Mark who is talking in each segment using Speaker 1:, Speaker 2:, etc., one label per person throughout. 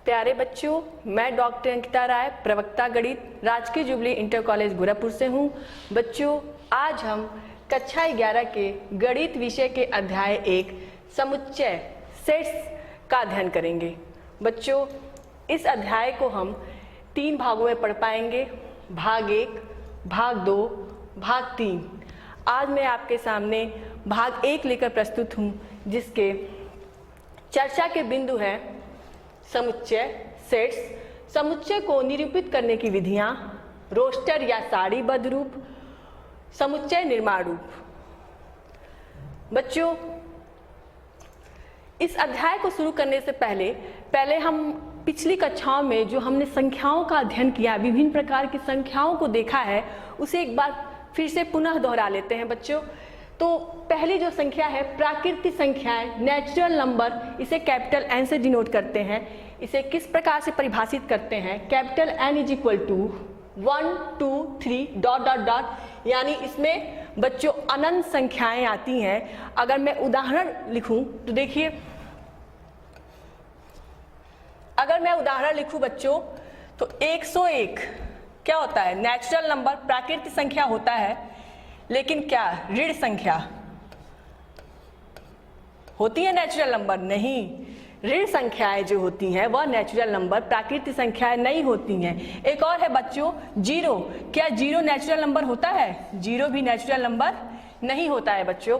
Speaker 1: प्यारे बच्चों, मैं डॉक्टर अंकिता राय, प्रवक्ता गणित, राजकीय जुबली इंटर कॉलेज गोरखपुर से हूँ। बच्चों, आज हम कक्षा 11 के गणित विषय के अध्याय 1 समुच्चय सेट्स का अध्ययन करेंगे। बच्चों, इस अध्याय को हम 3 भागों में पढ़ पाएंगे, भाग 1, भाग 2, भाग 3। आज मैं आपके सामने भाग 1 लेकर प्रस्तुत हूँ, जिसके चर्चा के बिंदु हैं समुच्चय सेट्स, समुच्चय को निरूपित करने की विधियां, रोस्टर या सारणीबद्ध रूप, समुच्चय निर्माण रूप। बच्चों, इस अध्याय को शुरू करने से पहले हम पिछली कक्षाओं में जो हमने संख्याओं का अध्ययन किया, विभिन्न प्रकार की संख्याओं को देखा है, उसे एक बार फिर से पुनः दोहरा लेते हैं। बच्चों, तो पहली जो संख्या है प्राकृतिक संख्याएं, नेचुरल नंबर, इसे कैपिटल एन से डिनोट करते हैं। इसे किस प्रकार से परिभाषित करते हैं? Capital N is equal to 1 2 3 dot dot dot, यानी इसमें बच्चों अनंत संख्याएं आती हैं। अगर मैं उदाहरण लिखूं तो देखिए, अगर मैं उदाहरण लिखूं बच्चों तो 101 क्या होता है? नेचुरल नंबर, प्राकृतिक संख्या होता है, लेकिन क्या ऋण संख्या होती है नेचुरल नंबर? नहीं, ऋण संख्याएं जो होती हैं वह नेचुरल नंबर, प्राकृतिक संख्याएं नहीं होती हैं। एक और है बच्चों जीरो। क्या जीरो नेचुरल नंबर होता है? जीरो भी नेचुरल नंबर नहीं होता है बच्चों।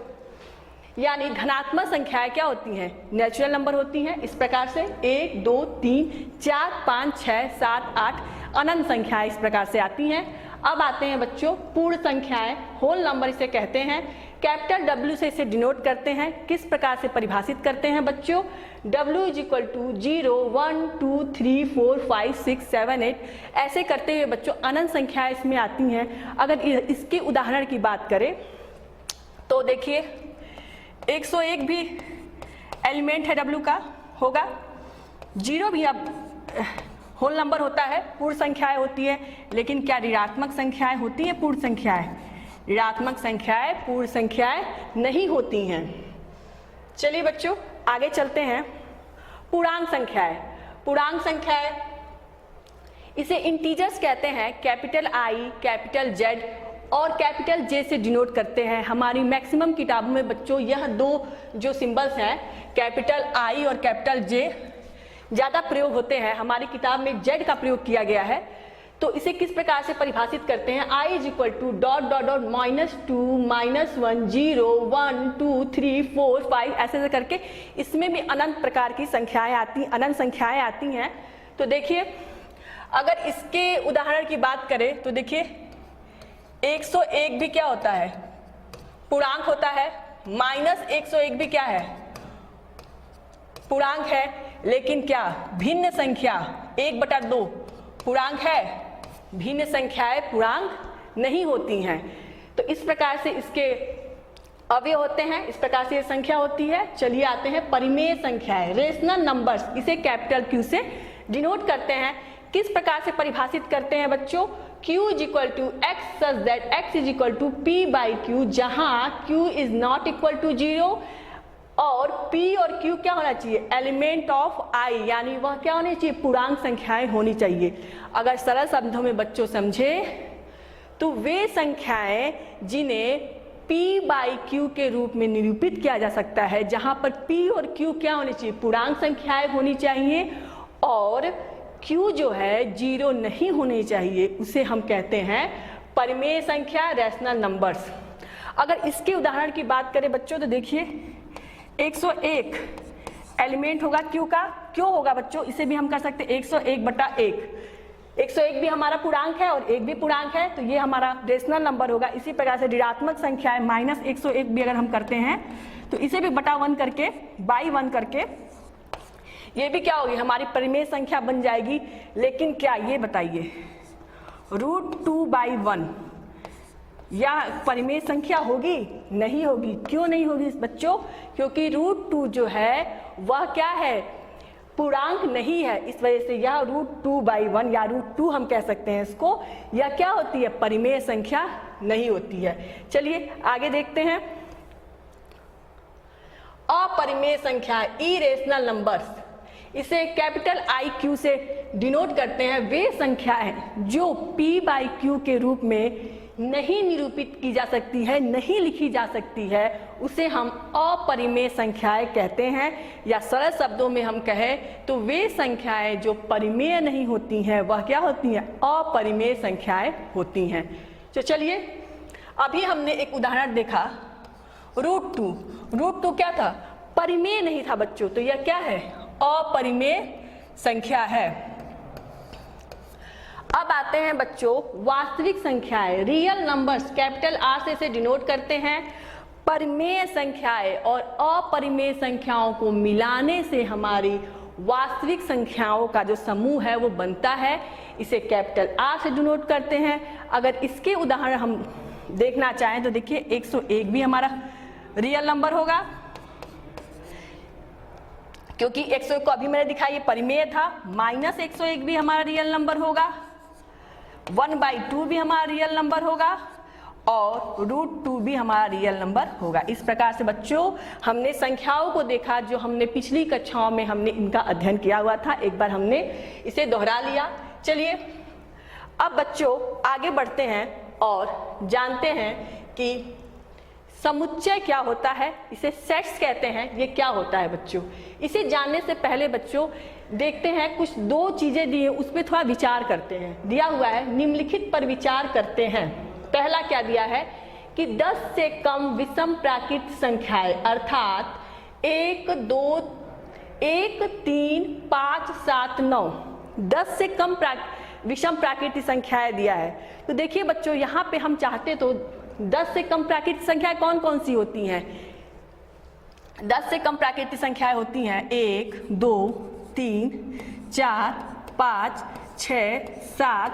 Speaker 1: यानी धनात्मक संख्याएं क्या होती हैं? नेचुरल नंबर होती हैं। इस प्रकार से 1 2 3 4 5 6 7 8 अनंत संख्याएं इस प्रकार से आती हैं। अब आते हैं बच्चों पूर्ण संख्याएं, होल नंबर इसे कहते हैं। कैपिटल W से इसे डिनोट करते हैं। किस प्रकार से परिभाषित करते हैं बच्चों? W इज इक्वल टू 0 1 2 3 4 5 6 7 8, ऐसे करते हुए बच्चों अनंत संख्याएं इसमें आती हैं। अगर इसके उदाहरण की बात करें तो देखिए 101 भी एलिमेंट है W का, होगा। 0 भी अब होल नंबर होता है, पूर्ण संख्याएं होती है, लेकिन क्या ऋणात्मक संख्याएं होती है? पूर्ण संख्याएं, ऋणात्मक संख्याएं पूर्ण संख्याएं नहीं होती हैं। चलिए बच्चों आगे चलते हैं। पूर्णांक संख्याएं, पूर्णांक संख्याएं इसे इंटीजर्स कहते हैं। कैपिटल I, कैपिटल Z और कैपिटल J से डिनोट करते हैं। हमारी मैक्सिमम किताबों में बच्चों यह 2 जो सिंबल्स हैं, कैपिटल I और कैपिटल J, ज्यादा प्रयोग होते हैं। हमारी किताब में Z का प्रयोग किया गया है। तो इसे किस प्रकार से परिभाषित करते हैं? I is equal to dot dot dot -2 -1 0 1 2 3 4 5, ऐसे करके इसमें भी अनंत प्रकार की संख्याएं आती, अनंत संख्याएं आती हैं। तो देखिए अगर इसके उदाहरण की बात करें तो देखिए 101 भी क्या होता है? पूर्णांक होता है। -101 भी क्या है? पूर्णांक है, लेकिन क्या भिन्न संख्या 1/2 पूर्णांक है? भिन्न संख्याएं पूर्णांक नहीं होती हैं। तो इस प्रकार से इसके अवयव होते हैं, इस प्रकार से ये संख्या होती है। चलिए आते हैं परिमेय संख्याएं, रेशनल नंबर्स, इसे कैपिटल Q से डिनोट करते हैं। किस प्रकार से परिभाषित करते हैं बच्चों? Q is equal to X such that x is equal to P/Q, जहां Q is not equal to 0 और P और Q क्या होना चाहिए? एलिमेंट ऑफ I, यानी वह क्या होनी चाहिए? पूर्णांक संख्याएं होनी चाहिए। अगर सरल शब्दों में बच्चों समझे तो वे संख्याएं जिन्हें P/Q के रूप में निरूपित किया जा सकता है, जहां पर P और Q क्या होनी चाहिए? पूर्णांक संख्याएं होनी चाहिए और Q जो है 0 नहीं होनी चाहिए, उसे हम कहते हैं परिमेय संख्या, रैशनल नंबर्स। अगर इसके उदाहरण की बात करें बच्चों तो देखिए 101 एलिमेंट होगा Q का। क्यों होगा बच्चों? इसे भी हम कर सकते हैं 101/1। 101 भी हमारा पूर्णांक है और 1 भी पूर्णांक है, तो ये हमारा रेशनल नंबर होगा। इसी प्रकार से ऋणात्मक संख्या है -101 भी अगर हम करते हैं तो इसे भी बटा 1 करके, बाई 1 करके, ये भी क्या होगी? हमारी परिमेय संख्या बन जाएगी। लेकिन क्या ये बताइए √2/1 या परिमेय संख्या होगी? नहीं होगी। क्यों नहीं होगी बच्चों? क्योंकि √2 जो है वह क्या है? पूर्णांक नहीं है। इस वजह से यह √2/1 या √2 हम कह सकते हैं इसको, या क्या होती है? परिमेय संख्या नहीं होती है। चलिए आगे देखते हैं। अपरिमेय संख्या, इरेशनल नंबर्स, इसे कैपिटल IQ से डिनोट करते हैं वे संख्याएं जो P/Q के रूप में नहीं निरूपित की जा सकती है, नहीं लिखी जा सकती है, उसे हम अपरिमेय संख्याएं कहते हैं। या सरल शब्दों में हम कहें तो वे संख्याएं जो परिमेय नहीं होती हैं वह क्या होती हैं? अपरिमेय संख्याएं होती हैं। तो चलिए, अभी हमने एक उदाहरण देखा √2। √2 क्या था? परिमेय नहीं था बच्चों, तो यह क्या है? अपरिमेय संख्या है। अब आते हैं बच्चों वास्तविक संख्याएं, रियल नंबर्स, कैपिटल R से इसे डिनोट करते हैं। परिमेय संख्याएं और अपरिमेय संख्याओं को मिलाने से हमारी वास्तविक संख्याओं का जो समूह है वो बनता है, इसे कैपिटल R से डिनोट करते हैं। अगर इसके उदाहरण हम देखना चाहें तो देखिए 101 भी हमारा रियल नंबर होगा, क्योंकि 101 को अभी मैंने दिखाया ये परिमेय था। -101 भी हमारा रियल नंबर होगा, 1/2 भी हमारा रियल नंबर होगा और √2 भी हमारा रियल नंबर होगा। इस प्रकार से बच्चों हमने संख्याओं को देखा जो हमने पिछली कक्षाओं में हमने इनका अध्ययन किया हुआ था, एक बार हमने इसे दोहरा लिया। चलिए अब बच्चों आगे बढ़ते हैं और जानते हैं कि समुच्चय क्या होता है, इसे सेट्स कहते हैं। ये क्या होता है बच्चों? इसे जानने से पहले बच्चों देखते हैं कुछ दो चीजें दी है, उस पर थोड़ा विचार करते हैं। दिया हुआ है निम्नलिखित पर विचार करते हैं। पहला क्या दिया है कि 10 से कम विषम प्राकृतिक संख्याएं अर्थात 1, 2, 1, 3, 5, 7, 9, 10 से कम विषम प्राकृतिक संख्याएं दिया है। तो देखिए बच्चों यहाँ पे हम चाहते तो 10 से कम प्राकृतिक संख्याएं कौन कौन सी होती हैं? 10 से कम प्राकृतिक संख्याएं होती हैं 1, 2, 3, 4, 5, 6, 7,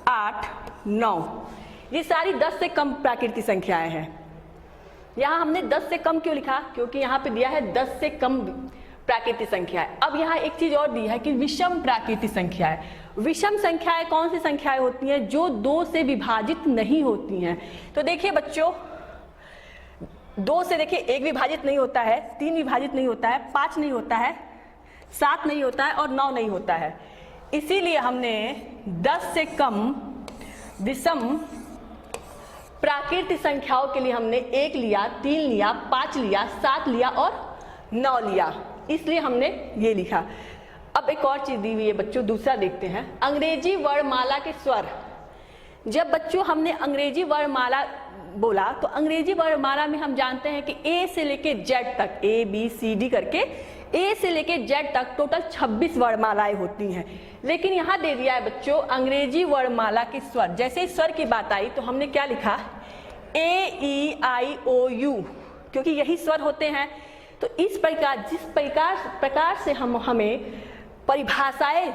Speaker 1: 8, 9। ये सारी 10 से कम प्राकृतिक संख्याएं हैं। यहाँ हमने 10 से कम क्यों लिखा? क्योंकि यहाँ पे दिया है 10 से कम प्राकृतिक संख्याएं। अब यहाँ एक चीज और दी है कि विषम प्राकृतिक संख्याएं। विषम संख्याएं कौन सी संख्याएं होती हैं? जो 2 से विभाजित नहीं होती हैं। तो देखिए बच्चों 2 से देखिए 1 विभाजित नहीं होता है, 3 विभाजित नहीं होता है, 5 नहीं होता है, 7 नहीं होता है और 9 नहीं होता है। इसीलिए हमने 10 से कम विषम प्राकृतिक संख्याओं के लिए हमने 1 लिया, 3 लिया, 5 लिया, 7 लिया और 9 लिया, इसलिए हमने ये लिखा। अब एक और चीज दी हुई है बच्चों, दूसरा देखते हैं अंग्रेजी वर्णमाला के स्वर। जब बच्चों हमने अंग्रेजी वर्णमाला बोला तो अंग्रेजी वर्णमाला में हम जानते हैं कि A से लेके Z तक, ABCD करके A से लेके Z तक टोटल 26 वर्णमालाएं होती हैं। लेकिन यहाँ दे दिया है बच्चों अंग्रेजी वर्णमाला के स्वर। जैसे स्वर की बात आई तो हमने क्या लिखा? A-E-I-O-U, क्योंकि यही स्वर होते हैं। तो इस प्रकार जिस प्रकार से हमें परिभाषाएं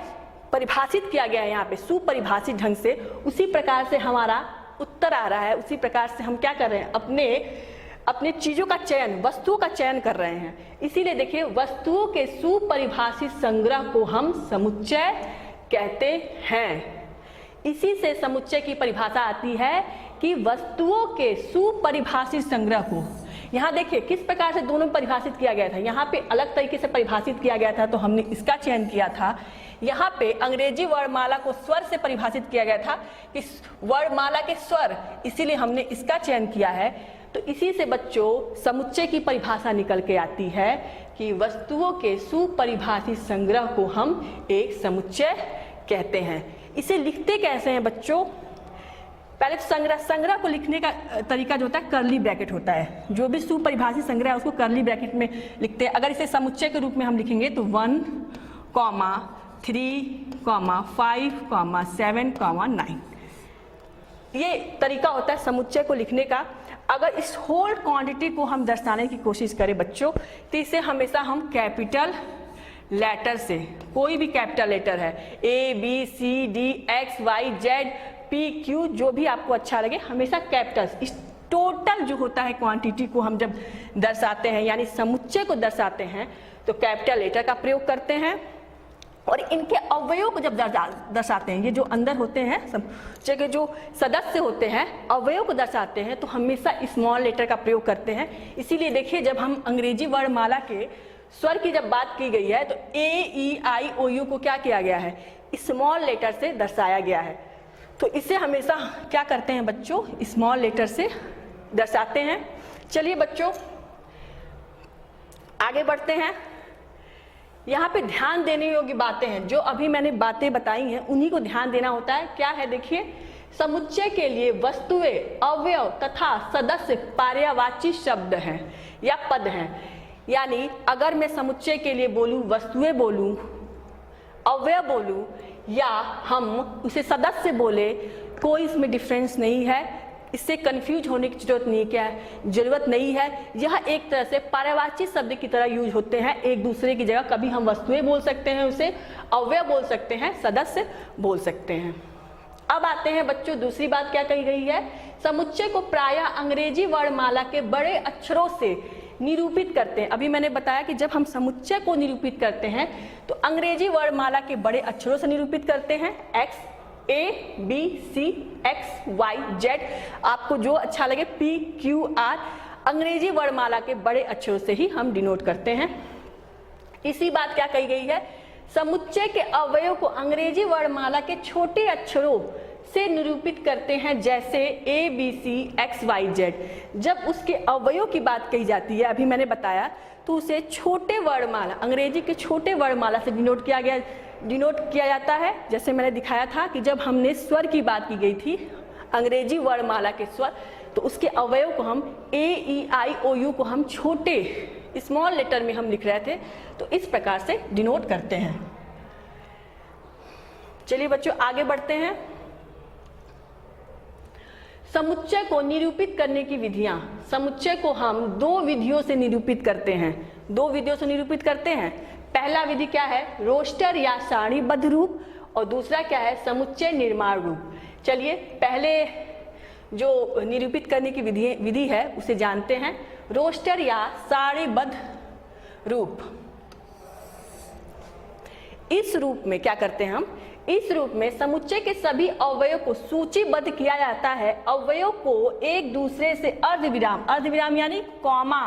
Speaker 1: परिभाषित किया गया है यहाँ पे सुपरिभाषित ढंग से, उसी प्रकार से हमारा उत्तर आ रहा है। उसी प्रकार से हम क्या कर रहे हैं? अपने चीजों का चयन, वस्तुओं का चयन कर रहे हैं। इसीलिए देखिए वस्तुओं के सुपरिभाषित संग्रह को हम समुच्चय कहते हैं। इसी से समुच्चय की परिभाषा आती है कि वस्तुओं के सुपरिभाषित संग्रह को, यहाँ देखिए किस प्रकार से दोनों परिभाषित किया गया था। यहाँ पे अलग तरीके से परिभाषित किया गया था तो हमने इसका चयन किया था। यहाँ पे अंग्रेजी वर्णमाला को स्वर से परिभाषित किया गया था कि वर्णमाला के स्वर, इसीलिए हमने इसका चयन किया है। तो इसी से बच्चों समुच्चय की परिभाषा निकल के आती है कि वस्तुओं के सुपरिभाषित संग्रह को हम एक समुच्चय कहते हैं। इसे लिखते कैसे हैं बच्चों? पहले तो संग्रह को लिखने का तरीका जो होता है कर्ली ब्रैकेट होता है। जो भी सुपरिभाषित संग्रह है उसको कर्ली ब्रैकेट में लिखते हैं। अगर इसे समुच्चय के रूप में हम लिखेंगे तो 1, 3, 5, 7, 9, ये तरीका होता है समुच्चय को लिखने का। अगर इस होल क्वांटिटी को हम दर्शाने की कोशिश करें बच्चों तो इसे हमेशा हम कैपिटल लेटर से, कोई भी कैपिटल लेटर है ABCD XYZ PQ जो भी आपको अच्छा लगे, हमेशा कैपिटल, इस टोटल जो होता है क्वांटिटी को हम जब दर्शाते हैं यानी समुच्चय को दर्शाते हैं तो कैपिटल लेटर का प्रयोग करते हैं। और इनके अवयवों को जब दर्शाते हैं, ये जो अंदर होते हैं समुच्चय के जो सदस्य होते हैं अवयव को दर्शाते हैं तो हमेशा स्मॉल लेटर का प्रयोग करते हैं। इसीलिए देखिए जब हम अंग्रेजी वर्णमाला के स्वर की जब बात की गई है तो ए ई आई ओ यू को क्या किया गया है, स्मॉल लेटर से दर्शाया गया है। तो इसे हमेशा क्या करते हैं बच्चों, स्मॉल लेटर से दर्शाते हैं। चलिए बच्चों आगे बढ़ते हैं। यहाँ पे ध्यान देने योग्य बातें हैं, जो अभी मैंने बातें बताई हैं उन्हीं को ध्यान देना होता है। क्या है देखिए, समुच्चय के लिए वस्तुएं, अवयव तथा सदस्य पर्यायवाची शब्द हैं या पद हैं। यानी अगर मैं समुच्चय के लिए बोलूं, वस्तुएं बोलूं, अवयव बोलूं या हम उसे सदस्य बोले, कोई इसमें डिफरेंस नहीं है। इससे कंफ्यूज होने की जरूरत नहीं है। यह एक तरह से पर्यायवाची शब्द की तरह यूज होते हैं एक दूसरे की जगह। कभी हम वस्तुएं बोल सकते हैं, उसे अवयव बोल सकते हैं, सदस्य बोल सकते हैं। अब आते हैं बच्चों, दूसरी बात क्या कही गई है, समुच्चय को प्रायः अंग्रेजी वर्णमाला के बड़े अक्षरों से निरूपित करते हैं। अभी मैंने बताया कि जब हम समुच्चय को निरूपित करते हैं तो अंग्रेजी वर्णमाला के बड़े अक्षरों से निरूपित करते हैं। X, A B C, X Y Z, आपको जो अच्छा लगे, पी क्यू आर, अंग्रेजी वर्णमाला के बड़े अक्षरों से ही हम डिनोट करते हैं। इसी बात क्या कही गई है, समुच्चय के अवयव को अंग्रेजी वर्णमाला के छोटे अक्षरों से निरूपित करते हैं, जैसे A B C X Y Z. जब उसके अवयव की बात कही जाती है, अभी मैंने बताया, तो उसे छोटे वर्णमाला, अंग्रेजी के छोटे वर्णमाला से डिनोट किया जाता है। जैसे मैंने दिखाया था कि जब हमने स्वर की बात की गई थी, अंग्रेजी वर्णमाला के स्वर, तो उसके अवयव को हम ए ई आई ओ यू को हम छोटे स्मॉल लेटर में हम लिख रहे थे, तो इस प्रकार से डिनोट करते हैं। चलिए बच्चों आगे बढ़ते हैं। समुच्चय को निरूपित करने की विधियां, समुच्चय को हम दो विधियों से निरूपित करते हैं। दो विधियों से निरूपित करते हैं। पहला विधि क्या है, रोस्टर या सारणीबद्ध रूप, और दूसरा क्या है, समुच्चय निर्माण रूप। चलिए पहले जो निरूपित करने की विधि है उसे जानते हैं, रोस्टर या सारणीबद्ध रूप। इस रूप में क्या करते हैं हम, इस रूप में समुच्चय के सभी अवयव को सूचीबद्ध किया जाता है। अवयव को एक दूसरे से अर्धविराम यानी कॉमा,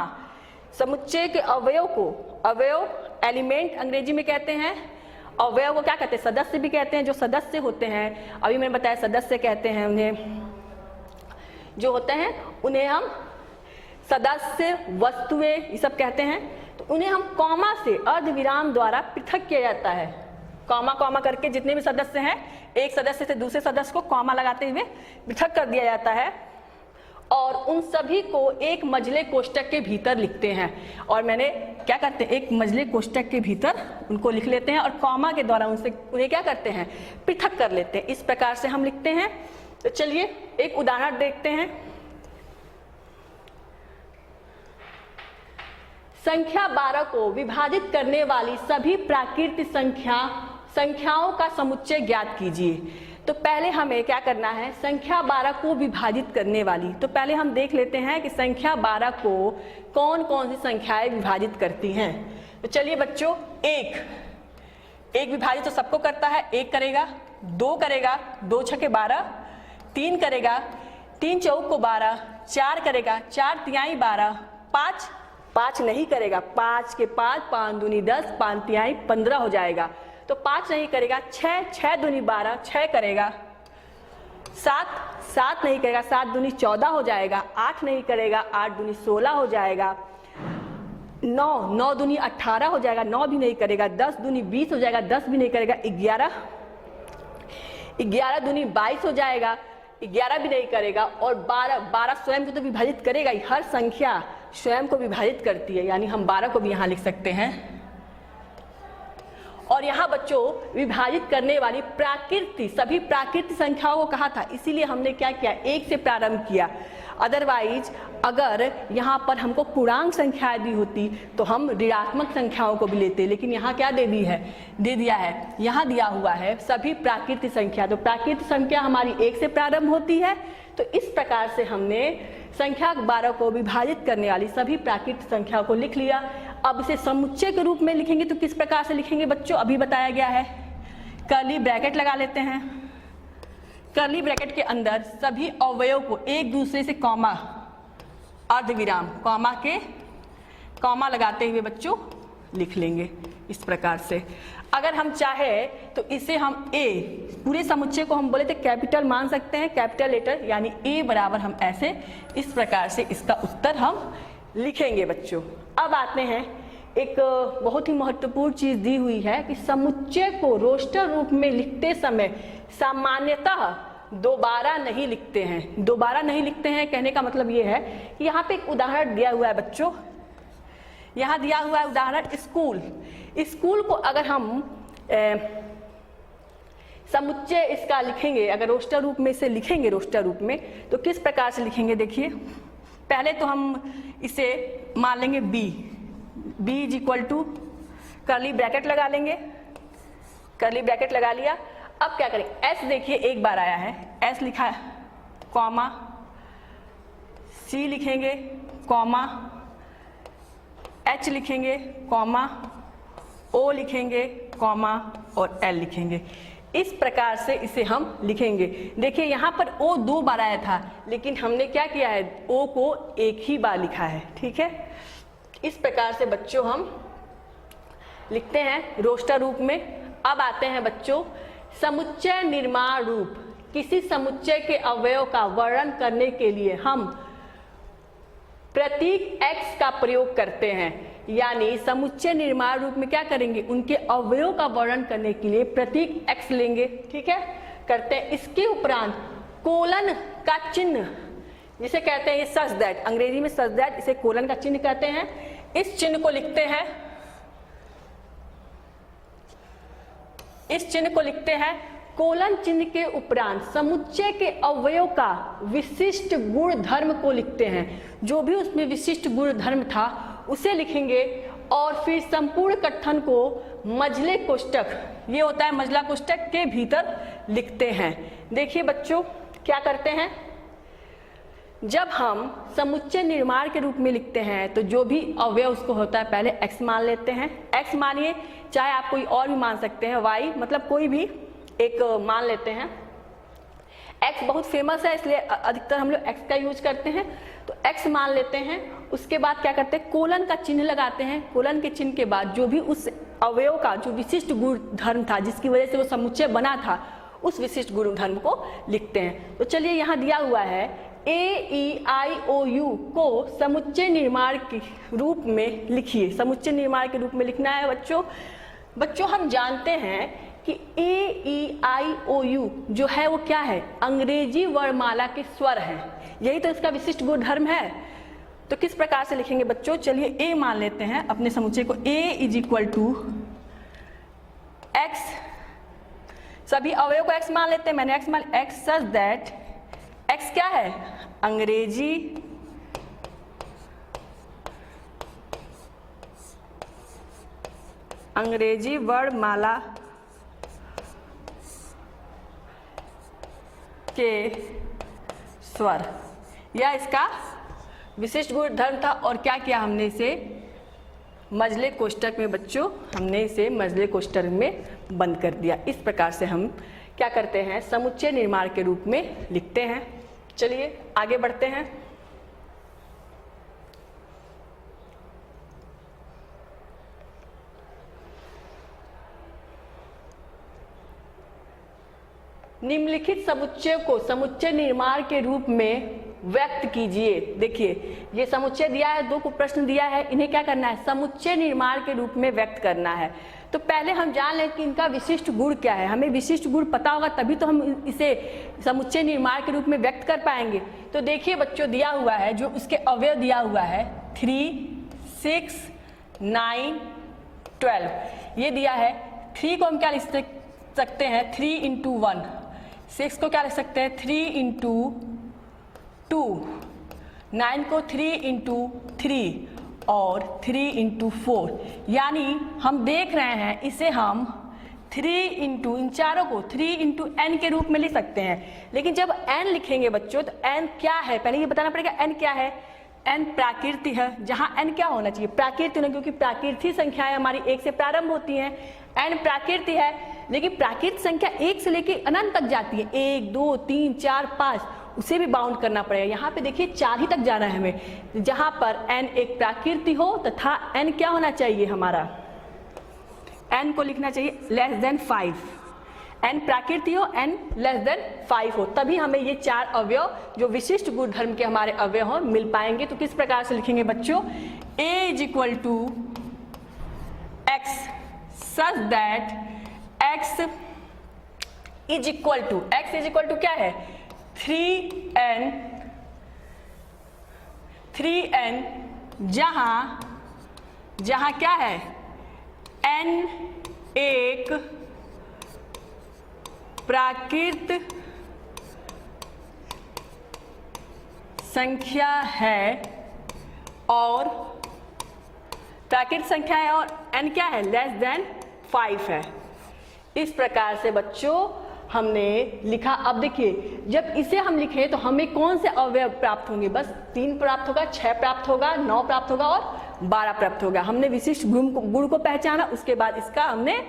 Speaker 1: समुच्चय के अवयव को, अवयव एलिमेंट अंग्रेजी में कहते हैं, अवयव को क्या कहते हैं, सदस्य भी कहते हैं। जो सदस्य होते हैं, अभी मैंने बताया सदस्य कहते हैं उन्हें, जो होते हैं उन्हें हम सदस्य, वस्तुएं, ये सब कहते हैं। तो उन्हें हम कॉमा से, अर्धविराम द्वारा पृथक किया जाता है। कॉमा करके जितने भी सदस्य हैं, एक सदस्य से दूसरे सदस्य को कॉमा लगाते हुए पृथक कर दिया जाता है, और उन सभी को एक मजले कोष्टक के भीतर लिखते हैं। और मैंने क्या करते हैं, एक मजले कोष्टक के भीतर उनको लिख लेते हैं और कॉमा के द्वारा उन्हें क्या करते हैं, पृथक कर लेते हैं। इस प्रकार से हम लिखते हैं। तो चलिए एक उदाहरण देखते हैं। संख्या 12 को विभाजित करने वाली सभी प्राकृतिक संख्याओं का समुच्चय ज्ञात कीजिए। तो पहले हमें क्या करना है, संख्या 12 को विभाजित करने वाली। तो पहले हम देख लेते हैं कि संख्या 12 को कौन कौन सी संख्याएं विभाजित करती हैं। तो चलिए बच्चों, एक विभाजित तो सबको करता है, एक करेगा, दो करेगा, 2 छके 12, 3 करेगा, 3 चौक को 12, 4 करेगा, 4 तिहाई 12, 5 नहीं करेगा, 5 के 5, 5 दूनी 10, 5 तिहाई 15 हो जाएगा। तो 5 नहीं करेगा, 6 दूनी 12, 6 करेगा, 7 नहीं करेगा, 7 दूनी 14 हो जाएगा, 8 नहीं करेगा, 8 दूनी 16 हो जाएगा, 9 दूनी 18 हो जाएगा, 9 भी नहीं करेगा, 10 दूनी 20 हो जाएगा, 10 भी नहीं करेगा, 11 दूनी 22 हो जाएगा, 11 भी नहीं करेगा, और 12 स्वयं को तो विभाजित करेगा ही, हर संख्या स्वयं को विभाजित करती है, यानी हम 12 को भी यहाँ लिख सकते हैं। और यहाँ बच्चों विभाजित करने वाली सभी प्राकृतिक संख्याओं को कहा था, इसीलिए हमने क्या किया, 1 से प्रारंभ किया। अदरवाइज अगर यहाँ पर हमको पूर्णांक संख्याएं दी होती तो हम ऋणात्मक संख्याओं को भी लेते, लेकिन यहाँ क्या दे दिया है, यहाँ दिया हुआ है सभी प्राकृतिक संख्या। तो प्राकृतिक संख्या हमारी 1 से प्रारंभ होती है। तो इस प्रकार से हमने संख्या 12 को विभाजित करने वाली सभी प्राकृतिक संख्याओं को लिख लिया। अब इसे समुच्चय के रूप में लिखेंगे तो किस प्रकार से लिखेंगे बच्चों, अभी बताया गया है। कर्ली ब्रैकेट लगा लेते हैं। कर्ली ब्रैकेट के अंदर सभी अवयव को एक दूसरे से कॉमा लगाते हुए बच्चों लिख लेंगे इस प्रकार से। अगर हम चाहे तो इसे हम ए, पूरे समुच्चय को हम बोले थे कैपिटल मान सकते हैं, कैपिटल लेटर, यानी ए बराबर हम ऐसे इस प्रकार से इसका उत्तर हम लिखेंगे बच्चों। अब आते हैं, एक बहुत ही महत्वपूर्ण चीज दी हुई है कि समुच्चय को रोस्टर रूप में लिखते समय सामान्यतः दोबारा नहीं लिखते हैं। दोबारा नहीं लिखते हैं कहने का मतलब ये है कि यहाँ पे एक उदाहरण दिया हुआ है बच्चों, यहाँ दिया हुआ है उदाहरण स्कूल। स्कूल को अगर हम समुच्चय इसका लिखेंगे, अगर रोस्टर रूप में इसे लिखेंगे रोस्टर रूप में, तो किस प्रकार से लिखेंगे देखिए। पहले तो हम इसे मान लेंगे b is equal to curly bracket लगा लेंगे, कर्ली ब्रैकेट लगा लिया। अब क्या करें, s देखिए एक बार आया है, s लिखा है, कॉमा, c लिखेंगे, कॉमा, h लिखेंगे, कॉमा, o लिखेंगे, कॉमा और l लिखेंगे। इस प्रकार से इसे हम लिखेंगे। देखिए यहाँ पर o 2 बार आया था, लेकिन हमने क्या किया है, o को एक ही बार लिखा है, ठीक है। इस प्रकार से बच्चों हम लिखते हैं रोस्टर रूप में। अब आते हैं बच्चों समुच्चय निर्माण रूप। किसी समुच्चय के अवयव का वर्णन करने के लिए हम प्रतीक x का प्रयोग करते हैं, यानी समुच्चय निर्माण रूप में क्या करेंगे, उनके अवयव का वर्णन करने के लिए प्रतीक x लेंगे, ठीक है, करते हैं। इसके उपरांत कोलन का चिन्ह, जिसे कहते हैं ये सच दैट, अंग्रेजी में सच दैट, इसे कोलन का चिन्ह कहते हैं। इस चिन्ह को लिखते हैं, इस चिन्ह को लिखते हैं। कोलन चिन्ह के उपरांत समुच्चय के अवयव का विशिष्ट गुण धर्म को लिखते हैं। जो भी उसमें विशिष्ट गुण धर्म था उसे लिखेंगे और फिर संपूर्ण कथन को मझले कोष्टक, ये होता है मझला कोष्टक, के भीतर लिखते हैं। देखिए बच्चों क्या करते हैं, जब हम समुच्चय निर्माण के रूप में लिखते हैं तो जो भी अवयव उसको होता है पहले x मान लेते हैं। x मानिए, चाहे आप कोई और भी मान सकते हैं, y मतलब कोई भी एक मान लेते हैं। x बहुत फेमस है इसलिए अधिकतर हम लोग x का यूज करते हैं, तो x मान लेते हैं। उसके बाद क्या करते हैं, कोलन का चिन्ह लगाते हैं। कोलन के चिन्ह के बाद जो भी उस अवयव का जो विशिष्ट गुण धर्म था जिसकी वजह से वो समुच्चय बना था, उस विशिष्ट गुण धर्म को लिखते हैं। तो चलिए यहाँ दिया हुआ है AEIOU को समुच्चय निर्माण के रूप में लिखिए। समुच्चय निर्माण के रूप में लिखना है बच्चों हम जानते हैं कि AEIOU जो है वो क्या है, अंग्रेजी वर्णमाला के स्वर है, यही तो इसका विशिष्ट गुण धर्म है। तो किस प्रकार से लिखेंगे बच्चों, चलिए A मान लेते हैं अपने समुच्चय को। A is equal to x, सभी अवयव को x मान लेते हैं, मैंने x मान, x सच दैट x क्या है, अंग्रेजी वर्णमाला के स्वर, यह इसका विशिष्ट गुण धर्म था। और क्या किया हमने, इसे मझले कोष्टक में बच्चों, हमने इसे मझले कोष्टक में बंद कर दिया। इस प्रकार से हम क्या करते हैं, समुच्चय निर्माण के रूप में लिखते हैं। चलिए आगे बढ़ते हैं। निम्नलिखित समुच्चय को समुच्चय निर्माण के रूप में व्यक्त कीजिए। देखिए ये समुच्चय दिया है, 2 को प्रश्न दिया है, इन्हें क्या करना है, समुच्चय निर्माण के रूप में व्यक्त करना है। तो पहले हम जान लें कि इनका विशिष्ट गुण क्या है। हमें विशिष्ट गुण पता होगा तभी तो हम इसे समुच्चय निर्माण के रूप में व्यक्त कर पाएंगे। तो देखिए बच्चों दिया हुआ है, जो उसके अवयव दिया हुआ है 3, 6, 9, 12 ये दिया है। 3 को हम क्या लिख सकते हैं, 3 इंटू 1। 6 को क्या लिख सकते हैं, 3 इंटू 2। 9 को 3 इंटू 3 और 3 इंटू 4। यानी हम देख रहे हैं इसे हम 3 इंटू, इन चारों को 3 इंटू n के रूप में लिख सकते हैं। लेकिन जब n लिखेंगे बच्चों तो n क्या है, पहले ये बताना पड़ेगा n क्या है। n प्राकृति है, जहाँ n क्या होना चाहिए, प्राकृति होना, क्योंकि प्राकृतिक संख्याएं हमारी 1 से प्रारंभ होती हैं। n प्राकृति है, लेकिन प्राकृतिक संख्या 1 से लेकर अनंत तक जाती है, 1, 2, 3, 4, 5, उसे भी बाउंड करना पड़ेगा। यहाँ पे देखिए 4 ही तक जाना है हमें, जहाँ पर n एक प्राकृति हो तथा n क्या होना चाहिए हमारा n को लिखना चाहिए लेस देन 5, n प्राकृतिक हो, n लेस देन 5 हो, तभी हमें ये 4 अवयव जो विशिष्ट गुणधर्म के हमारे अवयव हो मिल पाएंगे। तो किस प्रकार से लिखेंगे बच्चों, a is equal to x such that x is equal to क्या है 3n जहां क्या है n एक प्राकृत संख्या है और n क्या है लेस देन 5 है। इस प्रकार से बच्चों हमने लिखा। अब देखिए जब इसे हम लिखें तो हमें कौन से अवयव प्राप्त होंगे, बस 3 प्राप्त होगा, 6 प्राप्त होगा, 9 प्राप्त होगा और 12 प्राप्त होगा। हमने विशिष्ट गुण को पहचाना, उसके बाद इसका हमने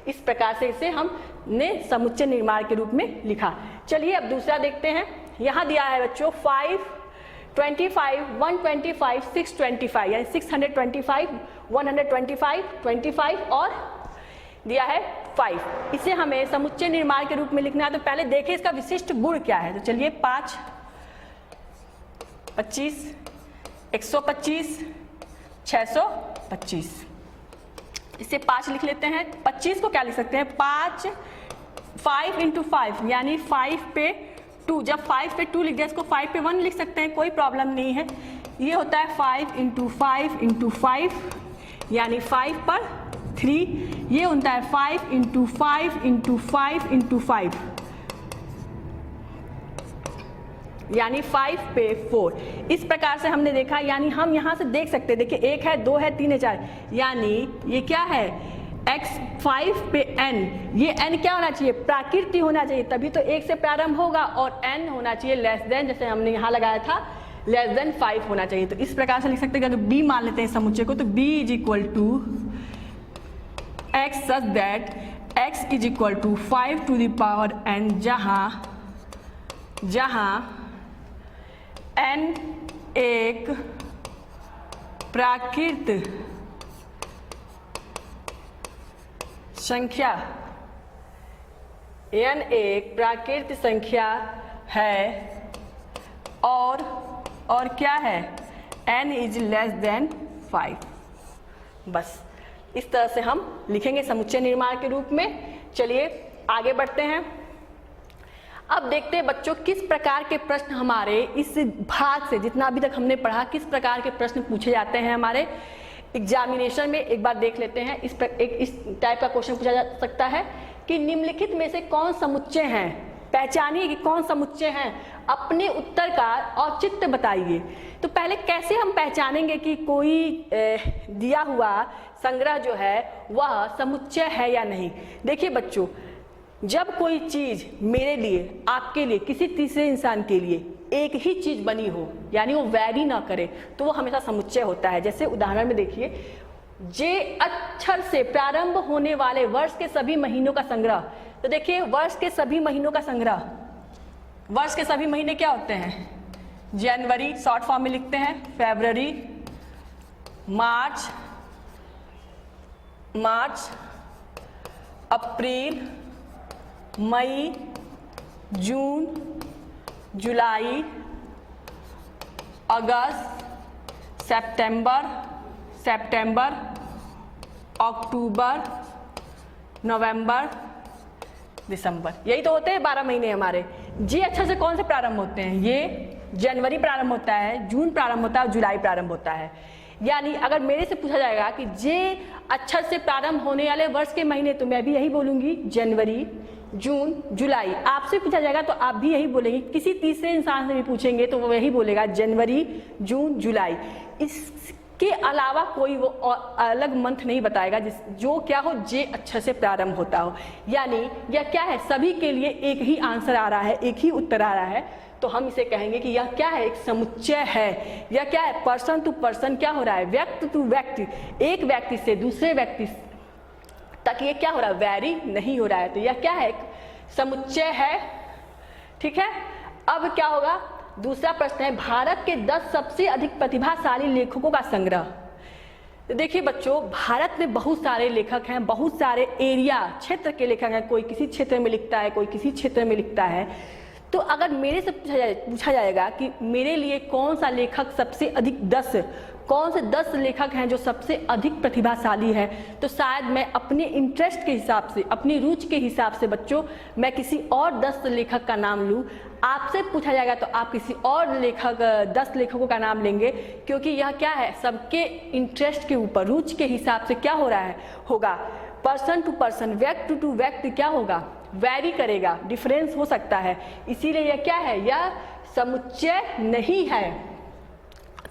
Speaker 1: इस प्रकार से इसे हमने समुच्चय निर्माण के रूप में लिखा। चलिए अब दूसरा देखते हैं। यहाँ दिया है बच्चों 5, 25, 125, 625 यानी 625, 125, 25 और दिया है 5। इसे हमें समुच्चय निर्माण के रूप में लिखना है। तो पहले देखें इसका विशिष्ट गुण क्या है। तो चलिए 5, 25, 125, 625, इसे 5 लिख लेते हैं। 25 को क्या लिख सकते हैं 5 × 5 यानी 5 पे 2, जब 5 पे 2 लिख दिया इसको 5 पे 1 लिख सकते हैं, कोई प्रॉब्लम नहीं है। ये होता है 5 × 5 × 5 यानी 5 पर 3, ये होता है 5 × 5 × 5 × 5 यानी 5 पे 4। इस प्रकार से हमने देखा, यानी हम यहाँ से देख सकते हैं, देखिए 1 है, 2 है, 3 है, 4, यानी ये क्या है x 5 पे n, ये n क्या होना चाहिए प्राकृतिक होना चाहिए, तभी तो 1 से प्रारंभ होगा, और n होना चाहिए लेस देन, जैसे हमने यहाँ लगाया था लेस देन 5 होना चाहिए। तो इस प्रकार से लिख सकते हैं। अगर b मान लेते हैं समुच्चय को, तो b is equal to x such that x is equal to 5 to the power n, जहां n एक प्राकृत संख्या, n एक प्राकृत संख्या है और क्या है n इज लेस देन 5। बस इस तरह से हम लिखेंगे समुच्चय निर्माण के रूप में। चलिए आगे बढ़ते हैं। अब देखते हैं बच्चों किस प्रकार के प्रश्न हमारे इस भाग से, जितना अभी तक हमने पढ़ा, किस प्रकार के प्रश्न पूछे जाते हैं हमारे एग्जामिनेशन में। एक बार देख लेते हैं। इस टाइप का क्वेश्चन पूछा जा सकता है कि निम्नलिखित में से कौन समुच्चय हैं, पहचानिए कि कौन समुच्चय हैं, अपने उत्तर का औचित्य बताइए। तो पहले कैसे हम पहचानेंगे कि कोई दिया हुआ संग्रह जो है वह समुच्चय है या नहीं। देखिए बच्चों, जब कोई चीज मेरे लिए, आपके लिए, किसी तीसरे इंसान के लिए एक ही चीज बनी हो, यानी वो वैरी ना करे, तो वो हमेशा समुच्चय होता है। जैसे उदाहरण में देखिए, जे अक्षर से प्रारंभ होने वाले वर्ष के सभी महीनों का संग्रह। तो देखिए वर्ष के सभी महीनों का संग्रह, वर्ष के सभी महीने क्या होते हैं, जनवरी शॉर्ट फॉर्म में लिखते हैं, फरवरी, मार्च, अप्रैल, मई, जून, जुलाई, अगस्त, सितंबर, अक्टूबर, नवंबर, दिसंबर, यही तो होते हैं 12 महीने हमारे। जे अक्षर से कौन से प्रारंभ होते हैं, ये जनवरी प्रारंभ होता है, जून प्रारंभ होता है और जुलाई प्रारंभ होता है। यानी अगर मेरे से पूछा जाएगा कि जे अक्षर से प्रारंभ होने वाले वर्ष के महीने, तो मैं भी यही बोलूंगी जनवरी, जून, जुलाई। आपसे पूछा जाएगा तो आप भी यही बोलेंगे। किसी तीसरे इंसान से भी पूछेंगे तो वो यही बोलेगा जनवरी, जून, जुलाई। इसके अलावा कोई वो अलग मंथ नहीं बताएगा जो क्या हो, जे अक्षर से प्रारंभ होता हो। यानी यह क्या है, सभी के लिए एक ही आंसर आ रहा है, एक ही उत्तर आ रहा है, तो हम इसे कहेंगे कि यह क्या है, एक समुच्चय है। यह क्या है, पर्सन टू पर्सन क्या हो रहा है, व्यक्ति टू व्यक्ति, एक व्यक्ति से दूसरे व्यक्ति तक ये क्या हो रहा है, वैरी नहीं हो रहा है। तो यह क्या है, एक समुच्चय है। ठीक है। अब क्या होगा, दूसरा प्रश्न है, भारत के 10 सबसे अधिक प्रतिभाशाली लेखकों का संग्रह। तो देखिए बच्चों, भारत में बहुत सारे लेखक हैं, बहुत सारे एरिया क्षेत्र के लेखक हैं, कोई किसी क्षेत्र में लिखता है, कोई किसी क्षेत्र में लिखता है। तो अगर मेरे से पूछा जाएगा कि मेरे लिए कौन सा लेखक सबसे अधिक कौन से 10 लेखक हैं जो सबसे अधिक प्रतिभाशाली है, तो शायद मैं अपने इंटरेस्ट के हिसाब से, अपनी रुचि के हिसाब से बच्चों मैं किसी और 10 लेखक का नाम लूँ। आपसे पूछा जाएगा तो आप किसी और 10 लेखकों का नाम लेंगे, क्योंकि यह क्या है, सबके इंटरेस्ट के ऊपर, रुचि के हिसाब से क्या हो रहा है, होगा। पर्सन टू पर्सन, व्यक्ति टू व्यक्ति क्या होगा, वैरी करेगा, डिफरेंस हो सकता है। इसीलिए यह क्या है, यह समुच्चय नहीं है।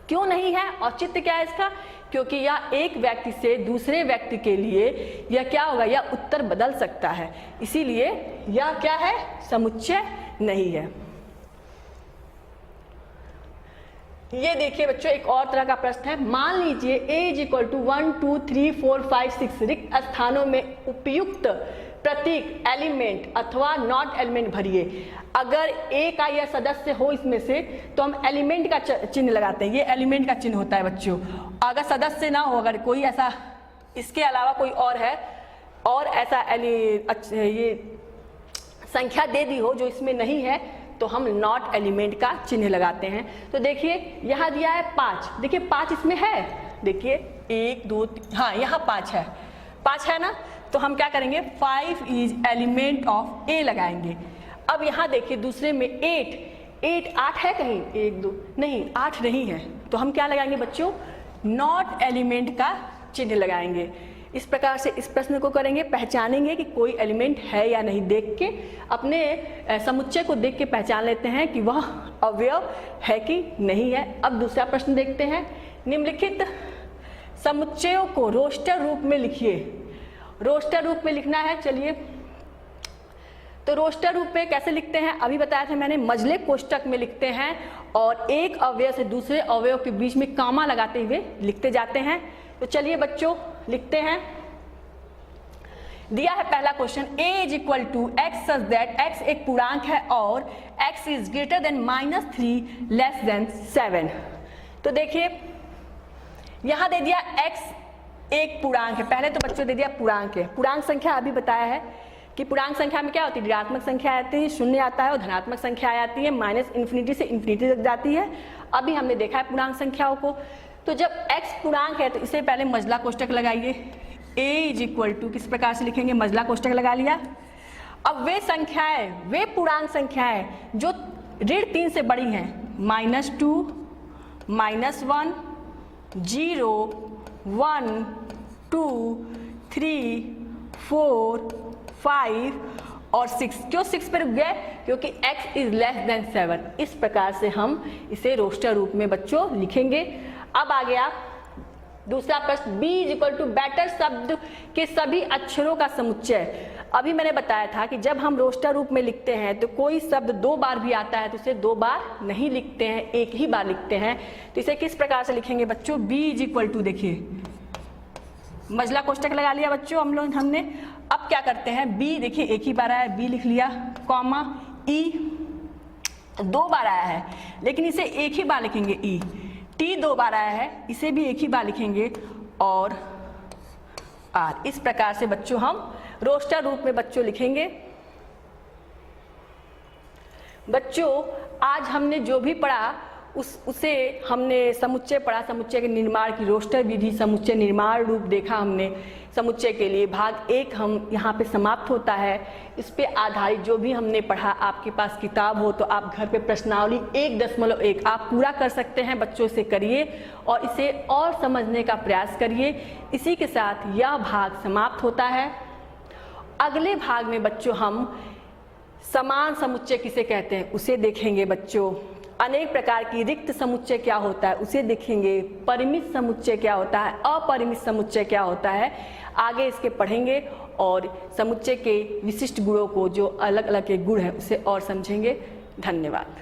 Speaker 1: क्यों नहीं है? औचित्य क्या है इसका? क्योंकि यह एक व्यक्ति से दूसरे व्यक्ति के लिए यह क्या होगा, यह उत्तर बदल सकता है, इसीलिए यह क्या है, समुच्चय नहीं है। ये देखिए बच्चों, एक और तरह का प्रश्न है। मान लीजिए A = 1 2 3 4 5 6 रिक्त स्थानों में उपयुक्त प्रतीक एलिमेंट अथवा नॉट एलिमेंट भरिए। अगर A का यह सदस्य हो इसमें से तो हम एलिमेंट का चिन्ह लगाते हैं, ये एलिमेंट का चिन्ह होता है बच्चों। अगर सदस्य ना हो, अगर कोई ऐसा इसके अलावा कोई और है और ऐसा ये संख्या दे दी हो जो इसमें नहीं है, तो हम नॉट एलिमेंट का चिन्ह लगाते हैं। तो देखिए यहाँ दिया है 5, देखिए 5 इसमें है, देखिए 1 2 3, हाँ यहाँ 5 है ना, तो हम क्या करेंगे, 5 इज एलिमेंट ऑफ A लगाएंगे। अब यहाँ देखिए दूसरे में 8 है कहीं, 1 2 नहीं, 8 नहीं है, तो हम क्या लगाएंगे बच्चों, नॉट एलिमेंट का चिन्ह लगाएंगे। इस प्रकार से इस प्रश्न को करेंगे, पहचानेंगे कि कोई एलिमेंट है या नहीं, देख के अपने समुच्चय को देख के पहचान लेते हैं कि वह अवयव है कि नहीं है। अब दूसरा प्रश्न देखते हैं। निम्नलिखित समुच्चयों को रोस्टर रूप में लिखिए। रोस्टर रूप में लिखना है, चलिए तो रोस्टर रूप में कैसे लिखते हैं, अभी बताया था मैंने, मझले कोष्टक में लिखते हैं और एक अवयव से दूसरे अवयव के बीच में कामा लगाते हुए लिखते जाते हैं। तो चलिए बच्चों लिखते हैं। दिया है पहला question, A = x such that x एक पूर्णांक है और x is greater than -3 less than 7। तो देखिए यहां दे दिया x एक पूर्णांक है, पहले तो बच्चों दे दिया पूर्णांक है। पूर्णांक संख्या अभी बताया है कि पूर्णांक संख्या में क्या होती है, ऋणात्मक संख्या आती है, शून्य आता है, और धनात्मक संख्या आती है, -∞ से ∞ तक जाती है। अभी हमने देखा है पूर्णांक संख्याओं को। तो जब x पूर्णांक है तो इसे पहले मझला कोष्टक लगाइए। A = किस प्रकार से लिखेंगे, मझला कोष्टक लगा लिया। अब वे संख्याएं, वे पूर्णांक संख्याएं जो ऋण 3 से बड़ी हैं, -2 -1 0 1 2 3 4 5 और 6। क्यों 6 पर रुक गए, क्योंकि x is less than 7। इस प्रकार से हम इसे रोस्टर रूप में बच्चों लिखेंगे। अब आ गया दूसरा प्रश्न, B = बैटर शब्द के सभी अक्षरों का समुच्चय। अभी मैंने बताया था कि जब हम रोस्टर रूप में लिखते हैं तो कोई शब्द 2 बार भी आता है तो उसे 2 बार नहीं लिखते हैं, एक ही बार लिखते हैं। तो इसे किस प्रकार से लिखेंगे बच्चों, B = देखिए मझला कोष्टक लगा लिया बच्चों हमने। अब क्या करते हैं, B देखिए एक ही बार आया है, B लिख लिया, कॉमा E 2 बार आया है लेकिन इसे एक ही बार लिखेंगे, E T 2 बार आया है, इसे भी एक ही बार लिखेंगे, और R। इस प्रकार से बच्चों हम रोस्टर रूप में बच्चों लिखेंगे। बच्चों आज हमने जो भी पढ़ा उसे हमने समुच्चय पढ़ा, समुच्चय के निर्माण की रोस्टर विधि, समुच्चय निर्माण रूप देखा हमने। समुच्चय के लिए भाग 1 हम यहाँ पे समाप्त होता है। इस पे आधारित जो भी हमने पढ़ा, आपके पास किताब हो तो आप घर पे प्रश्नावली 1.1 आप पूरा कर सकते हैं। बच्चों से करिए और इसे और समझने का प्रयास करिए। इसी के साथ यह भाग समाप्त होता है। अगले भाग में बच्चों हम समान समुच्चय किसे कहते हैं उसे देखेंगे बच्चों। अनेक प्रकार की रिक्त समुच्चय क्या होता है उसे देखेंगे। परिमित समुच्चय क्या होता है, अपरिमित समुच्चय क्या होता है, आगे इसके पढ़ेंगे और समुच्चय के विशिष्ट गुणों को, जो अलग अलग के गुण हैं, उसे और समझेंगे। धन्यवाद।